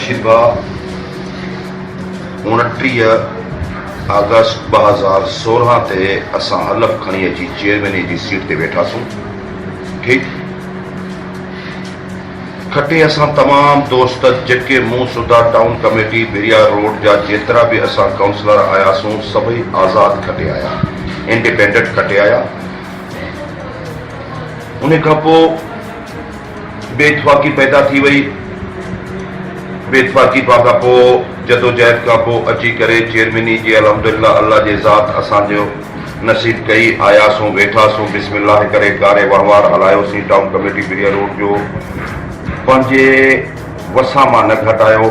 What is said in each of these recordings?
बशीर भाउ 29 अगस्त 2016 ते असां हलफ खणी अची चेयरमैन जी सीट ते वेठासूं। ठीक खटे असां तमाम दोस्त जेके मूं सुधा टाउन कमेटी बिरिया रोड जा जेतिरा भी असां काउंसलर आयासूं सभई आज़ाद खटे आया, इंडिपेंडेंट खटे आया। उन खां पोइ बेइतफाक़ी पैदा थी वई। बेइतफाक़ी खां पोइ जदोजहद खां पोइ अची करे चेयरमैनी जी अल्हम्दुलिल्लाह अल्लाह जे ज़ात असांजो नसीब कई, आयासूं वेठासूं, बिस्मिल्लाह करे कार्य वहिंवार हलायोसीं। टाउन कमेटी बिरिया रोड जो पंहिंजे वसां मां न घटायो।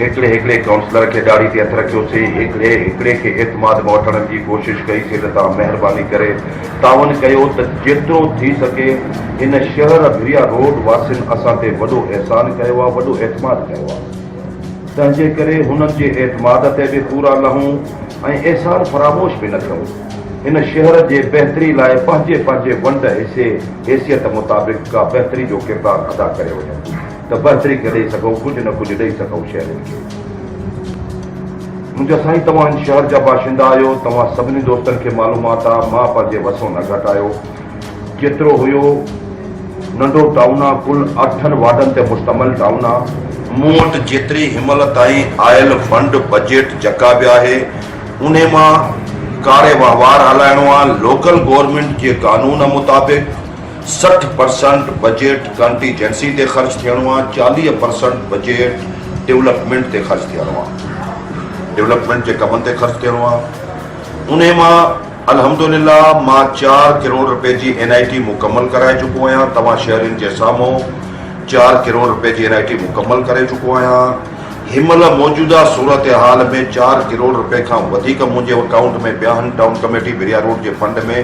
हिकिड़े काउंसलर खे ॾाढ़ी ते हथ रखियोसीं, हिकिड़े खे एतमाद में वठण जी कोशिश कईसीं त तव्हां महिरबानी करे तावन कयो त जेतिरो थी सके इन शहर बिरिया रोड वासियुनि असां ते वॾो एहसान कयो आहे, वॾो एतमाद कयो आहे। तंहिंजे करे हुननि जे एतमाद ते बि पूरा लहूं ऐं एहसान फरामोश बि न कयूं। इन शहर जे बहितरी लाइ पंहिंजे वंड हैसियत मुताबिक़ का बहितरी जो किरदार अदा करे वञूं त बहितरी करे सघूं, कुझु न कुझु ॾेई सघूं शहरनि खे। मुंहिंजा साईं, तव्हां इन शहर जा बाशिंदा आहियो, तव्हां सभिनी दोस्तनि खे मालूमात आहे। मां पंहिंजे वसों न घटायो, जेतिरो हुयो नंढो टाउन आहे, कुल 8 वार्डनि ते मुश्तमिल टाउन आहे। मूं वटि जेतिरी हिमल ताईं आयल फंड बजट जेका बि आहे उन मां कार्य वहिंवार हलाइणो आहे। लोकल गवर्नमेंट जे कानून मुताबिक़ 60% बजट कंटीजेंसी ते ख़र्च थियणो आहे, 40% बजट डेवलपमेंट ते ख़र्च थियणो आहे, डेवलपमेंट जे कमनि ते ख़र्च थियणो आहे। उन मां अल्हम्दुलिल्लाह मां 4 करोड़ रुपए जी NIT मुकम्मल कराए चुको आहियां। तव्हां शहरनि जे साम्हूं 4 करोड़ रुपए जी NIT मुकम्मल करे चुको आहियां। हिमल मौजूदा सूरत हाल में 4 करोड़ रुपए खां वधीक मुंहिंजे अकाउंट में पिया आहिनि टाउन कमेटी बिरिया रोड जे फंड में,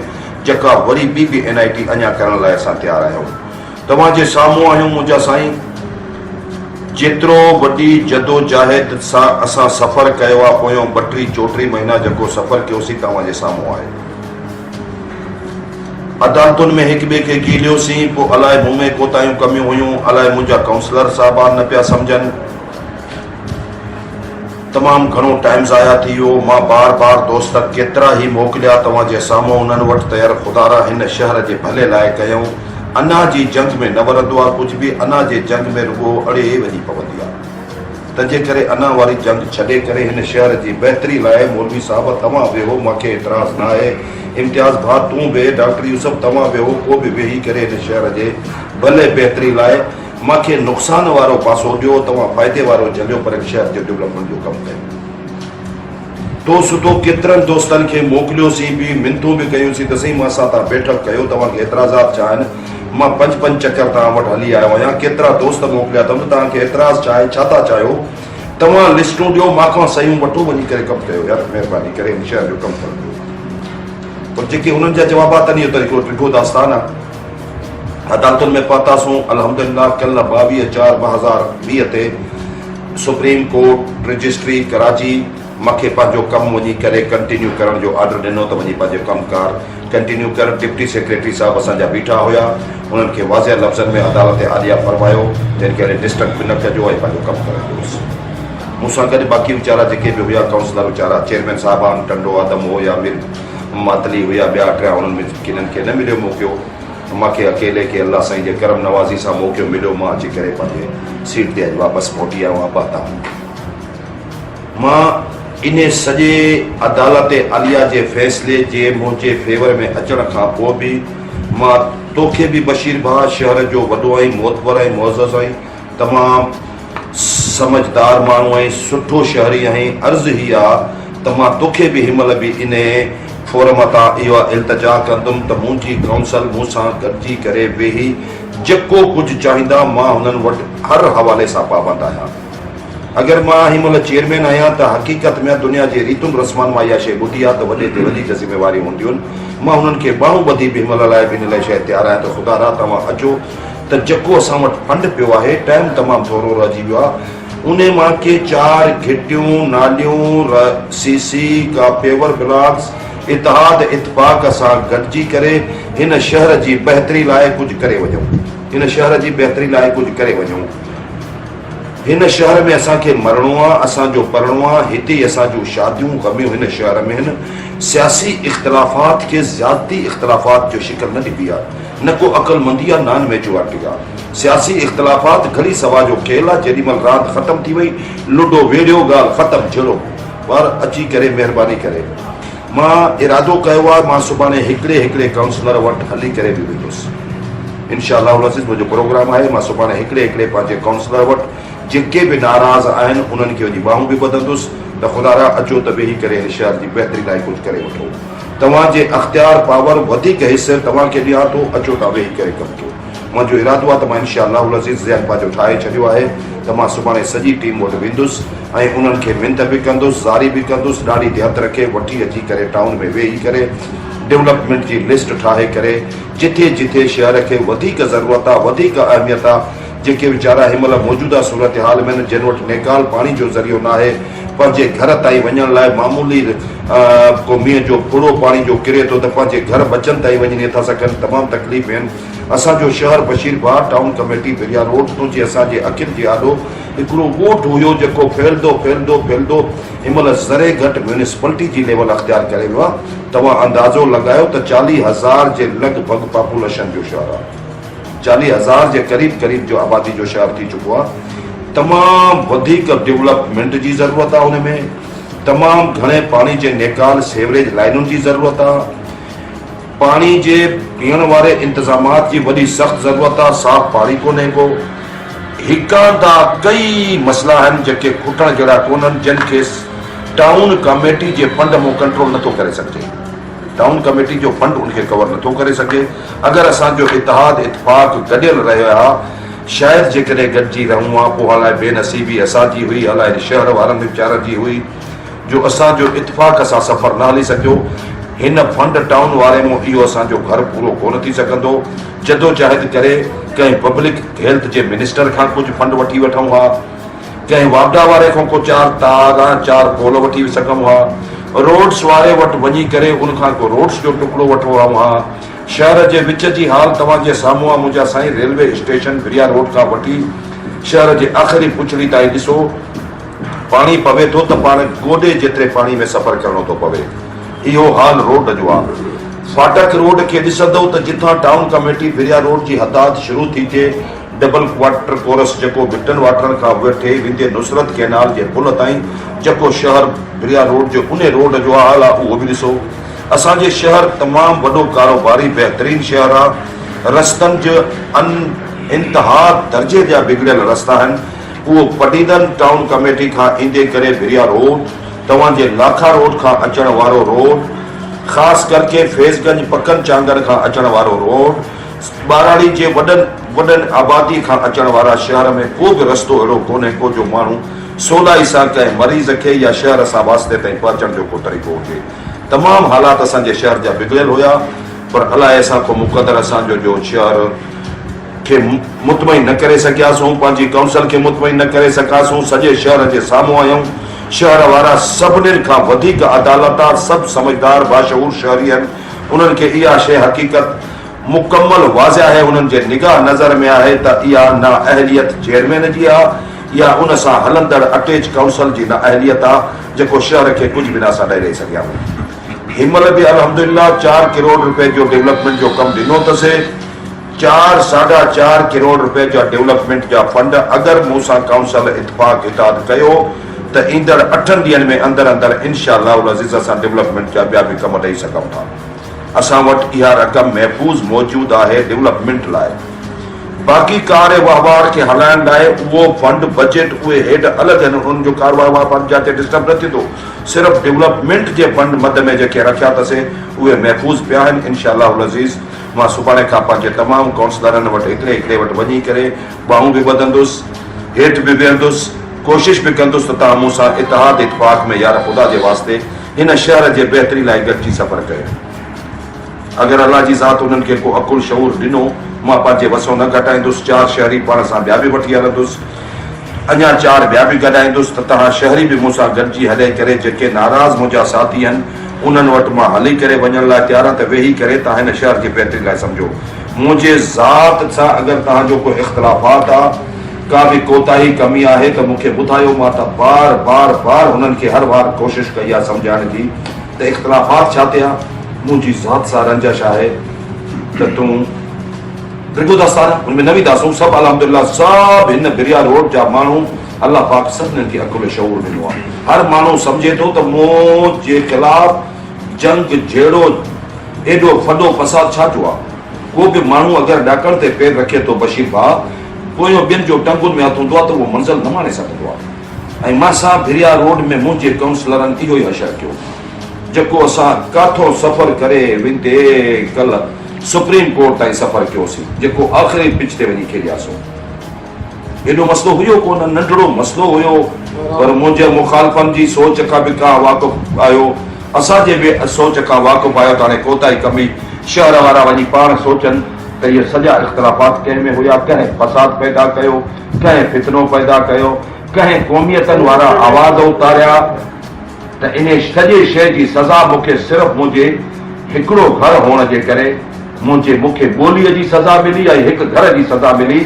जेका वरी ॿी NIT अञा करण लाइ असां तयारु आहियूं। तव्हां जे साम्हूं आहियूं मुंहिंजा साईं। जेतिरो वॾी जदोजहद सां असां सफ़र कयो आहे, पोयों 32-34 महीना जेको सफ़र कयोसीं तव्हां जे साम्हूं आहे। अदालतुनि में हिक ॿिए खे कीलियोसीं, पोइ अलाए मूं में कोताहियूं कमियूं हुयूं, अलाए मुंहिंजा काउंसलर साहिबान न पिया सम्झनि। तमामु घणो टाइम ज़ाया थी वियो। मां बार दोस्त केतिरा ई मोकिलिया तव्हां जे साम्हूं, उन्हनि वटि तयार ख़ुदारा हिन शहर जे भले लाइ कयूं। अना जी जंग में न वरंदो आहे कुझु बि, अना जे जंग में रुगो अड़े वञी पवंदी आहे। तंहिंजे करे अना वारी जंग छॾे करे हिन शहर जी बहितरी लाइ मौलवी साहब तव्हां वेहो, मूंखे एतिराज़ न आहे। इम्तियाज़ भाउ तूं वेह, डॉक्टर यूसुफ तव्हां वेहो, को बि वेही करे हिन शहर जे भले बहितरी लाइ मूंखे नुक़सान वारो पासो ॾियो, तव्हां फ़ाइदे वारो झलियो, पर शहर जे डेवलपमेंट जो कमु कयो। तो सुठो केतिरनि दोस्तनि खे मोकिलियोसीं बि, मिनतूं बि कयूंसीं त सही मां सां तव्हां बैठक कयो, तव्हांखे एतिराज़ात छा आहिनि। मां 5 चकर तव्हां वटि हली आयो आहियां, केतिरा दोस्त मोकिलिया अथमि, तव्हांखे एतिराज़ छा आहे, छा था चाहियो, तव्हां लिस्टूं ॾियो, मां सयूं वठो, वञी करे कमु कयो। यार महिरबानी करे हिन शहर जो कमु कयो। पर जेके हुननि जा जवाबात आहिनि, इहो त हिकिड़ो टिखो दास्तान आहे। अदालतुनि में पहुतासूं अल्हम्दुलिल्लाह। कल 22/4/2020 ते सुप्रीम कोर्ट रजिस्ट्री कराची मूंखे पंहिंजो कमु वञी करे कंटिन्यू करण जो ऑर्डर ॾिनो त वञी पंहिंजो कमकार कंटिन्यू कर। डिप्टी सेक्रेटरी साहब असांजा बीठा हुया, उन्हनि खे वाज़िह लफ़्ज़नि में अदालत आलिया फरमायो, जंहिं करे डिस्टर्ब बि न कजो ऐं पंहिंजो कमु करे ॾियोसि। मूंसां गॾु बाक़ी वीचारा जेके बि हुया काउंसलर वीचारा, चेयरमैन साहिबान टंडो आदम हो या मिर मातली हुया, ॿिया 3 उन्हनि में किननि खे न मिलियो मौक़ो। मूंखे अकेले खे अल्लाह साईं जे करम नवाज़ी सां मौक़ो मिलियो। मां अची करे पंहिंजे सीट ते अॼु वापसि मोटी आयो आहियां। बाता मां इन सॼे अदालत आलिया जे फ़ैसिले जे मुंहिंजे फेवर में अचण खां पोइ बि मां तोखे बि बशीर भाउ शहर जो वॾो ऐं मोतबर ऐं मुअज़्ज़ज़ ऐं तमामु समझदार माण्हू ऐं सुठो शहरी ऐं अर्ज़ु ही आहे त मां तोखे बि हिनमहिल बि इन फोरम तां इहा इल्तिजा कंदुमि त मुंहिंजी काउंसिल मूंसां गॾिजी करे वेही जेको कुझु चाहींदा मां हुननि वटि हर हवाले सां पाबंद आहियां। अगरि मां हिनमहिल चेयरमैन आहियां त हक़ीक़त में दुनिया जे रीतुनि रस्मनि मां इहा शइ ॿुधी आहे त वॾे ते वॾी ज़िम्मेवारी हूंदियूं आहिनि। मां हुननि खे ॿाहूं ॿधी बि हिनमहिल लाइ बि इन लाइ शइ तयारु आहियां त ख़ुदा रा तव्हां अचो त जेको असां वटि फंड पियो आहे, टाइम तमामु थोरो रहिजी वियो आहे, उन मां के 4 घिटियूं नालियूं CC का पेवर ब्लॉक्स इतिहाद इतफ़ाक़ सां गॾिजी करे हिन शहर जी बहितरी लाइ कुझु करे वञूं, हिन शहर जी बहितरी लाइ कुझु करे वञूं। हिन शहर में असांखे मरणो आहे, असांजो पढ़णो आहे, हिते असांजूं शादियूं गमियूं हिन शहर में आहिनि। सियासी इख़्तिलाफ़ात के ज़्यादती इख़्तिलाफ़ात जो शिकल न ॾिबी आहे, न को अक़लमंदी आहे, नान मेचुरिटी आहे। सियासी इख़्तिलाफ़ात घड़ी सवा जो खेल आहे। जेॾीमहिल रात ख़त्म थी वई, लूडो वेड़ियो, ॻाल्हि ख़त्म, जहिड़ो पर अची करे महिरबानी करे मां इरादो कयो आहे, मां सुभाणे हिकिड़े काउंसलर वटि हली करे बि वेंदुसि। इंशाअल्लाह मुंहिंजो प्रोग्राम आहे, मां सुभाणे हिकिड़े पंहिंजे काउंसलर वटि जेके बि नाराज़ आहिनि उन्हनि खे वञी ॿाहूं बि ॿधंदुसि त ख़ुदा अचो त वेही करे हिन शहर जी बहितरी लाइ कुझु करे वठो। तव्हांजे अख़्तियार पावर वधीक हिस्से तव्हांखे ॾियां थो, अचो तव्हां वेही करे कमु कयो। मुंहिंजो इरादो आहे त मां इंशाअल्लाह ज़हन पंहिंजो ठाहे छॾियो आहे त मां सुभाणे सॼी टीम वटि वेंदुसि ऐं उन्हनि खे मिनत बि कंदुसि, ज़ारी बि कंदुसि, ॾाढी ध्यानु रखे वठी अची करे टाउन में वेही करे डेवलपमेंट जी लिस्ट ठाहे करे जिथे जिथे शहर खे वधीक ज़रूरत आहे, वधीक अहमियत आहे, जेके वीचारा हिन महिल मौजूदा सूरत हाल में जिन वटि नेकाल पाणी जो ज़रियो न आहे, पंहिंजे घर ताईं वञण लाइ मामूली को मींहं जो फुड़ो पाणी जो किरे थो त पंहिंजे घर बचनि ताईं वञी नथा सघनि, तमामु तकलीफ़ आहिनि। असांजो शहर बशीरबाग टाउन कमेटी बिरिया रोड तो जे असांजे अखियुनि जे आॾो हिकिड़ो ॻोठ हुयो जेको फैलंदो हिन महिल ज़रे घटि म्यूनिसिपलिटी जी लेवल अख़्तियार करे वियो आहे। तव्हां अंदाज़ो लॻायो त 40,000 जे लॻभॻि पॉपुलेशन जो शहर आहे, 40,000 जे क़रीब जो आबादी जो शहर थी चुको आहे। तमामु वधीक डेवलपमेंट जी ज़रूरत आहे, उन में तमामु घणे पाणी जे नेकाल सेवरेज लाइनुनि जी ज़रूरत आहे, पाणी जे पीअण वारे इंतज़ामात जी वॾी सख़्त ज़रूरत आहे, साफ़ पाणी कोन्हे को। हिकांदा कई मसइला आहिनि जेके खुटण जहिड़ा कोन्हनि, जिन खे टाउन कमेटी जे फंड मां कंट्रोल नथो करे सघिजे। टाउन कमेटी जो फंड उनखे कवर नथो करे सघे। अगरि असांजो इतिहाद इतफ़ाक़ गॾियल रहियो आहे, शायदि जेकॾहिं गॾिजी रहूं आहे, पोइ अलाए बेनसीबी असांजी हुई, अलाए शहर वारनि वीचारनि जी हुई जो असांजो इतफ़ाक़ सां सफ़र न हली सघियो। हिन फंड टाउन वारे मां इहो असांजो घर पूरो कोन थी सघंदो। जदोजहद करे कंहिं पब्लिक हेल्थ जे मिनिस्टर खां कुझु फंड वठी वठूं हा, कंहिं वापडा वारे खां को 4 तार 4 पोल वठी सघूं हा, रोड्स वारे वटि वञी करे उनखां को रोड्स जो टुकड़ो वठो हा। शहर जे विच जी हाल तव्हांजे साम्हूं आहे मुंहिंजा साईं। रेलवे स्टेशन बिरिया रोड खां वठी शहर जे आख़िरी पुछड़ी ताईं ॾिसो, पाणी पवे थो त पाण गोॾे जेतिरे पाणी में सफ़र करणो थो पवे। इहो हाल रोड जो आहे। फाटक रोड खे ॾिसंदो त जिथां टाउन कमेटी बिरिया रोड जी हदायत शुरू थी थिए, डबल क्वार्टर कोरस जेको बिटन वाटर खां वठी विंदे नुसरत कैनाल जे पुल ताईं जेको शहर बिरिया रोड जो उन रोड जो हाल आहे, उहो बि ॾिसो। असांजे शहर तमामु वॾो कारोबारी बहितरीन शहर आहे। रस्तनि जो इंतिहा दर्जे जा बिगड़ियल रस्ता आहिनि। उहो पटीदन टाउन कमेटी खां ईंदे करे बिरिया रोड, तव्हांजे लाखा रोड खां अचण वारो रोड, ख़ासि करके फैज़गंज पकन चांगर खां अचण वारो रोड, बाराड़ी जे वॾनि आबादी खां अचण वारा शहर में को बि रस्तो अहिड़ो कोन्हे को जो माण्हू सवलाई सां कंहिं मरीज़ खे या शहर सां वास्ते ताईं पहुचण जो को तरीक़ो हुजे। तमामु हालात असांजे शहर जा बिगड़ियल हुया, पर अलाए असां को मुक़दर असांजो जो शहर खे मुतमइन न करे सघियासीं, पंहिंजी काउंसिल खे मुतमइन न करे सघियासीं। सॼे शहर जे साम्हूं आहियूं। शहर वारा सभिनीनि खां वधीक अदालतदार, सभु समझदार बाशऊर शहरी आहिनि। उन्हनि खे इहा शइ हक़ीक़त मुकम्मल वाज़िह आहे, उन्हनि जे निगाह नज़र में आहे त इहा नाअहलियत चेयरमैन जी आहे या उन सां हलंदड़ अटैच काउंसिल जी नाअहलियत आहे जेको शहर खे कुझु बि न असां ॾेई सघिया। हिन महिल बि अल्हम्दुलिल्लाह 4 करोड़ रुपए जो डेवलपमेंट जो कमु ॾिनो अथसि। 4 साढा 4 करोड़ रुपए जा डेवलपमेंट जा फंड अगरि मूंसां काउंसिल इतफ़ाक़ इताद कयो त ईंदड़ 8 ॾींहंनि में अंदरि इंशाअल्लाह अज़ीज़ असां डेवलपमेंट जा ॿिया बि कम ॾेई सघूं था। असां वटि इहा रक़म महफ़ूज़ मौजूदु आहे डेवलपमेंट लाइ। बाक़ी कार्य वहिंवार खे हलाइण लाइ उहो फंड बजट उहे हेठि अलॻि आहिनि, उन्हनि जो कार वहिंवार जाते डिस्टर्ब न थींदो। सिर्फ़ु डेवलपमेंट जे फंड मद में जेके रखिया अथसीं उहे महफ़ूज़ पिया आहिनि। इंशाअल्लाह अज़ीज़ मां सुभाणे खां पंहिंजे तमामु काउंसलरनि वटि हिकिड़े वटि वञी करे ॿाहूं बि ॿधंदुसि, हेठि बि वेहंदुसि, कोशिशि बि कंदुसि त तव्हां मूंसां इतिहाद इतफ़ाक़ में यार ख़ुदा जे वास्ते हिन शहर जे बहितरी लाइ गॾिजी सफ़र कयो। अगरि अल्लाह जी ज़ात उन्हनि खे को अकुल शऊर ॾिनो, मां पंहिंजे वसो न घटाईंदुसि। 4 शहरी पाण सां ॿिया बि वठी हलंदुसि, अञा 4 ॿिया बि गॾाईंदुसि त तव्हां शहरी बि मूंसां गॾिजी हले करे जेके नाराज़ मुंहिंजा साथी आहिनि उन्हनि वटि मां हली करे वञण लाइ तयारु आहे त वेही करे तव्हां हिन शहर जी बहितरी लाइ सम्झो। मुंहिंजे ज़ात सां अगरि तव्हांजो को इख़्तिलाफ़ात आहे का भी कोताही कमी आहे त मूंखे ॿुधायो। मां त बार बार बार उन्हनि खे हर बार कोशिश कई आहे सम्झाइण जी त इख़्तिलाफ़ात छा थिया, मुंहिंजी ज़ात सां रंजश आहे त तूं दिलगुदस्तान उनमें न वेंदासूं। सभु अल्हम्दुलिल्लाह सभु हिन बिरिया रोड जा माण्हू अल्लाह पाक सभिनीनि खे अकुल शऊर ॾिनो आहे। हर माण्हू सम्झे थो त मूं जे ख़िलाफ़ जंग जहिड़ो एॾो फॾो फसाद छा थियो आहे। को बि माण्हू अगरि ॾाकण ते पेर रखे थो बशीर भाउ, पोयों ॿियनि जो टंगुनि में हथ हूंदो आहे त उहो मंज़िल न माणे सघंदो आहे। ऐं मां सां बिरिया रोड में मुंहिंजे काउंसलरनि इहो ई हशर कयो, जेको असां काथो सफ़र करे वेंदे कल्ह सुप्रीम कोर्ट ताईं सफ़र कयोसीं, जेको आख़िरी पिच ते वञी खेॾियासीं। एॾो मसलो हुयो कोन, नंढड़ो मसलो हुयो, पर मुंहिंजे मुखालफ़नि जी सोच खां बि का वाक़ुफ़ आयो, असांजे बि सोच खां वाक़ुफ़ आयो त हाणे कोताही कमी शहर वारा वञी पाण सोचनि त इहे सॼा इख़्तिलाफ़ात कंहिं में हुया, कंहिं फसाद पैदा कयो, कंहिं फितनो पैदा कयो, कंहिं क़ौमियतनि वारा आवाज़ उतारिया, त इन सॼे शइ जी सज़ा मूंखे सिर्फ़ु मुंहिंजे हिकिड़ो घर हुअण जे करे, मूंखे ॿोलीअ जी सज़ा मिली ऐं हिकु घर जी सज़ा मिली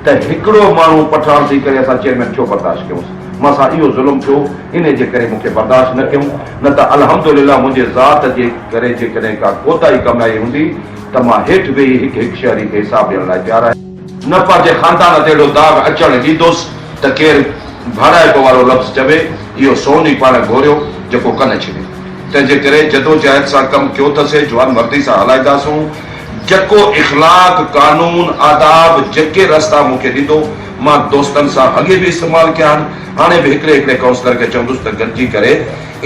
त हिकिड़ो माण्हू पठाण थी करे असां चेयरमैन छो बर्दाश्त कयूंसि। मां सां इहो ज़ुल्म थियो, इन जे करे मूंखे बर्दाश्त न कयूं, न त अल्हम्दुलिल्लाह मुंहिंजे ज़ात जे करे जेकॾहिं का कोताही कमाई हूंदी त मां हेठि वेही हिकु हिकु शहरी खे हिसाब ॾियण लाइ तयारु आहियां। न पंहिंजे ख़ानदान ते अहिड़ो दाग़ अचणु ॾींदुसि त केरु भाड़ाइप वारो लफ़्ज़ चवे इहो सोन ई पाण घोरियो जेको कन छॾे। तंहिंजे करे जदोजहद सां कमु कयो अथसि, जवान मर्दी सां हलाईंदासूं। जेको इख़लाक़ कानून आदाब जेके रस्ता मूंखे ॾींदो मां दोस्तनि सां अॻे बि इस्तेमालु कया आहिनि, हाणे बि हिकिड़े हिकिड़े काउंसलर खे चवंदुसि त गॾिजी करे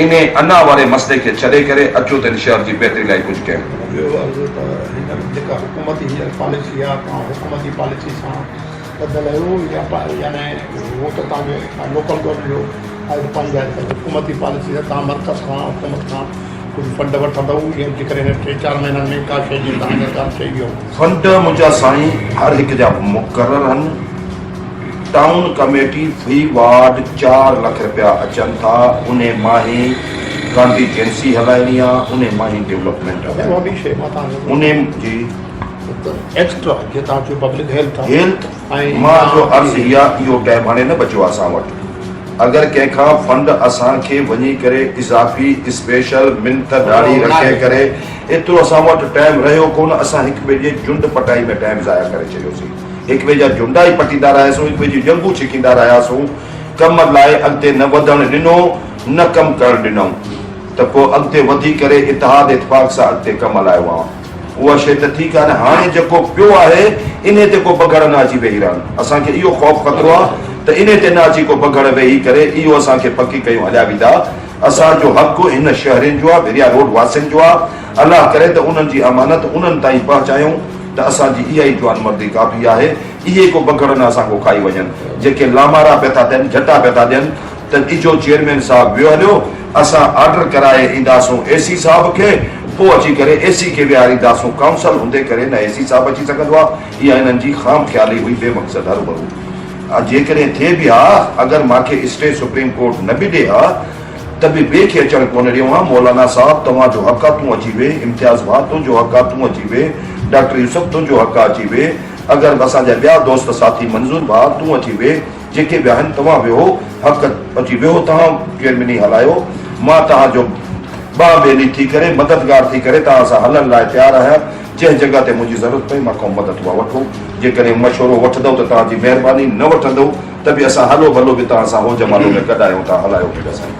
इन अना वारे मसइले खे छॾे करे अचो त इन शहर जी बहितरी लाइ कुझु कयूं। जेका हुकूमती हींअर पॉलिसी आहे, तव्हां हुकूमती पॉलिसी सां बदिलायो या यानी उहो त तव्हांजो लोकल गवर्नमेंट जो आहे त पंहिंजा हुकूमती पॉलिसी सां तव्हां मर्कज़ खां हुकूमत खां कुझु फंड वठंदव या जेकॾहिं 3-4 महीननि में का शइ जी तव्हांखे का शइ इहो फंड मुंहिंजा साईं हर हिकु जा मुक़रर आहिनि। टाउन कमेटी फी वार्ड 4 लाख रुपया अचनि था, उन मां ई गांधी एजेंसी हलाइणी आहे, उन मां ई डेवलपमेंट ॿी शइ मां तव्हांखे उन जी एक्स्ट्रा जीअं तव्हां चयो पब्लिक हेल्थ ऐं मां जो अर्ज़ु इहा इहो टाइम हाणे न बचियो आहे असां वटि। अगरि कंहिंखां फंड असांखे वञी करे इज़ाफ़ी स्पेशल मिंथ ॾाढी रखे करे एतिरो असां वटि टाइम रहियो कोन। असां हिक ॿिए जे झुंड पटाई में टाइम ज़ाया करे छॾियोसीं, हिक ॿिए जा झुंडा ई पटींदा रहियासीं, हिक ॿिए जी जंगूं छिकींदा रहियासीं। कम लाइ अॻिते न वधणु ॾिनो, न कमु करणु ॾिनऊं, त पोइ अॻिते वधी करे इतिहाद इतफ़ाक़ सां अॻिते कमु हलायो आहे। उहा शइ त ठीकु आहे न, हाणे जेको पियो आहे इन ते को बगड़ न अची वेही रहनि। असांखे इहो ख़ौफ़ ख़तरो आहे त इन ते न अची को बगड़ वेही करे इहो असांखे पकी कयूं हलिया वेंदा। असांजो हक़ु हिन शहरनि जो आहे, बिरिया रोड वासियुनि जो आहे। अलाह करे त उन्हनि जी अमानत उन्हनि ताईं पहुचायूं त असांजी इहा ई जवान मर्दी काफ़ी आहे। इहे को बगड़ न असांखो खाई वञनि। जेके लामारा पिया था ॾियनि, झटा पिया था ॾियनि त इजो चेयरमैन साहिबु वियो हलियो, असां ऑर्डर कराए ईंदासूं एसी साहिब खे, पोइ अची करे एसी खे विहारींदासूं। काउंसल हूंदे करे न एसी साहिबु अची सघंदो आहे। इहा हिननि जी ख़ाम ख़्याली हुई, बेमक़सद हरू जेकॾहिं थिए बि आहे, अगरि मूंखे स्टे सुप्रीम कोर्ट न बि ॾे हा त बि ॿिए खे अचणु कोन ॾियो आहे। मौलाना साहिबु तव्हांजो हक़ आहे, तूं अची वे। इम्तियाज़ भाउ तुंहिंजो हक़ आहे, तूं अची वे। डॉक्टर यूसुफ तुंहिंजो हक़ आहे, अची वे। अगरि असांजा ॿिया दोस्त साथी मंज़ूर भाउ तूं अची वे। जेके ॿिया आहिनि तव्हां वियो, हक़ अची वियो, तव्हां चेयरमैनी हलायो। मां तव्हांजो ॿा ॿेली थी करे मददगार थी करे तव्हां सां हलण लाइ तयारु आहियां। जंहिं जॻह ते मुंहिंजी ज़रूरत पई मां खां मदद उहा वठो। जेकॾहिं मशवरो वठंदव त तव्हांजी महिरबानी, न वठंदव त बि असां हलो भलो बि तव्हां सां हो जमालो में कढायूं था, हलायो पिया साईं।